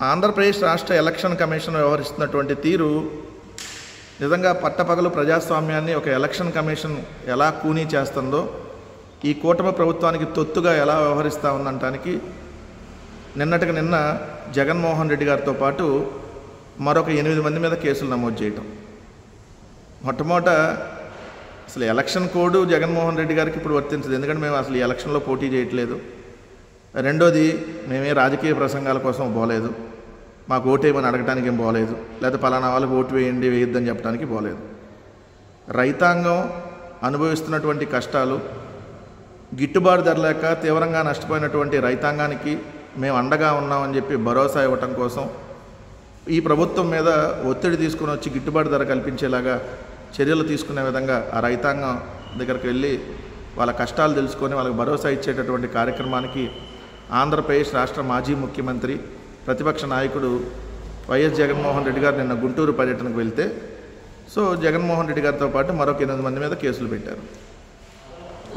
ఆంధ్రప్రదేశ్ రాష్ట్ర election commission వ్యవహరిస్తున్నటువంటి తీరు నిజంగా పట్టపగలు ప్రజాస్వామ్యాన్ని ఒక ఎలక్షన్ కమిషన్ ఎలా కూనీ చేస్తుందో ఈ కూటమి ప్రభుత్వానికి తొత్తుగా ఎలా వ్యవహరిస్తూ ఉందనటానికి నిన్నటికి నిన్న జగన్మోహన్ రెడ్డి గారితో పాటు మరొక 8 మంది మీద కేసులు నమోదు చేయటం. మొట్టమొదట అసలు ఎలక్షన్ కోడ్ జగన్మోహన్ రెడ్డి గారికి ఇప్పుడు వర్తించదు, ఎందుకంటే మేము అసలు ఈ ఎలక్షన్లో పోటీ చేయట్లేదు. రెండోది, మేమే రాజకీయ ప్రసంగాల కోసం పోలేదు, మాకు ఓటేయమని అడగటానికి ఏం పోలేదు, లేదా పలానా వాళ్ళకి ఓటు వేయండి వేయొద్దని చెప్పడానికి పోలేదు. రైతాంగం అనుభవిస్తున్నటువంటి కష్టాలు, గిట్టుబాటు ధర లేక తీవ్రంగా నష్టపోయినటువంటి రైతాంగానికి మేము అండగా ఉన్నామని చెప్పి భరోసా ఇవ్వటం కోసం ఈ ప్రభుత్వం మీద ఒత్తిడి తీసుకుని వచ్చి గిట్టుబాటు ధర కల్పించేలాగా చర్యలు తీసుకునే విధంగా ఆ రైతాంగం దగ్గరికి వెళ్ళి వాళ్ళ కష్టాలు తెలుసుకొని వాళ్ళకి భరోసా ఇచ్చేటటువంటి కార్యక్రమానికి ఆంధ్రప్రదేశ్ రాష్ట్ర మాజీ ముఖ్యమంత్రి ప్రతిపక్ష నాయకుడు వైఎస్ జగన్మోహన్ రెడ్డి గారు నిన్న గుంటూరు పర్యటనకు వెళ్తే జగన్మోహన్ రెడ్డి గారితో పాటు మరొక 8 మంది మీద కేసులు పెట్టారు.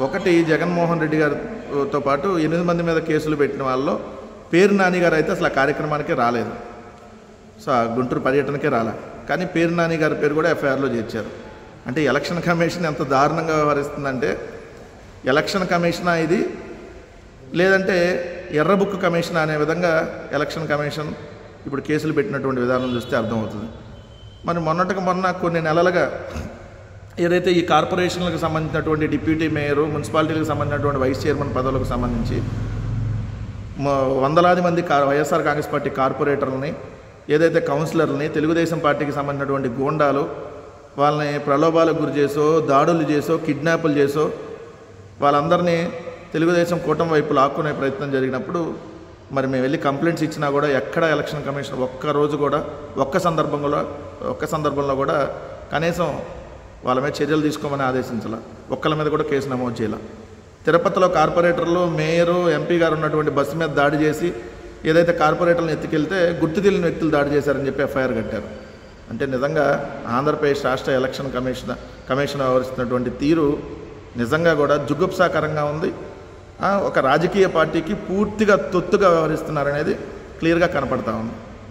ఒకటి, జగన్మోహన్ రెడ్డి గారితో పాటు 8 మంది మీద కేసులు పెట్టిన వాళ్ళలో పేరు నాని గారు అయితే అసలు ఆ కార్యక్రమానికే రాలేదు, గుంటూరు పర్యటనకే రాలే. కానీ పేరు నాని గారి పేరు కూడా ఎఫ్ఐఆర్లో చేర్చారు. అంటే ఎలక్షన్ కమిషన్ ఎంత దారుణంగా వ్యవహరిస్తుందంటే, ఎలక్షన్ కమిషనా ఇది, లేదంటే ఎర్రబుక్ కమిషన్ అనే విధంగా ఎలక్షన్ కమిషన్ ఇప్పుడు కేసులు పెట్టినటువంటి విధానం చూస్తే అర్థమవుతుంది. మరి మొన్న కొన్ని నెలలుగా ఏదైతే ఈ కార్పొరేషన్లకు సంబంధించినటువంటి డిప్యూటీ మేయరు, మున్సిపాలిటీలకు సంబంధించినటువంటి వైస్ చైర్మన్ పదవులకు సంబంధించి వందలాది మంది వైఎస్ఆర్ కాంగ్రెస్ పార్టీ కార్పొరేటర్లని, ఏదైతే కౌన్సిలర్లని, తెలుగుదేశం పార్టీకి సంబంధించినటువంటి గూండాలు వాళ్ళని ప్రలోభాలకు గురి చేసో, దాడులు చేసో, కిడ్నాపులు చేసో వాళ్ళందరినీ తెలుగుదేశం కూటమి వైపు లాక్కునే ప్రయత్నం జరిగినప్పుడు మరి మేము వెళ్ళి కంప్లైంట్స్ ఇచ్చినా కూడా ఎక్కడ ఎలక్షన్ కమిషన్ ఒక్కరోజు కూడా ఒక్క సందర్భంలో కూడా కనీసం వాళ్ళ మీద చర్యలు తీసుకోమని ఆదేశించాల, ఒక్కళ్ళ మీద కూడా కేసు నమోదు చేయాల. తిరుపతిలో కార్పొరేటర్లు, మేయరు, ఎంపీ గారు ఉన్నటువంటి బస్సు మీద దాడి చేసి ఏదైతే కార్పొరేటర్లను ఎత్తుకెళ్తే గుర్తు తెలియని వ్యక్తులు దాడి చేశారని చెప్పి ఎఫ్ఐఆర్ కట్టారు. అంటే నిజంగా ఆంధ్రప్రదేశ్ రాష్ట్ర ఎలక్షన్ కమిషన్ వ్యవహరిస్తున్నటువంటి తీరు నిజంగా కూడా జుగుప్సాకరంగా ఉంది. ఒక రాజకీయ పార్టీకి పూర్తిగా తొత్తుగా వ్యవహరిస్తున్నారనేది క్లియర్గా కనపడతా ఉంది.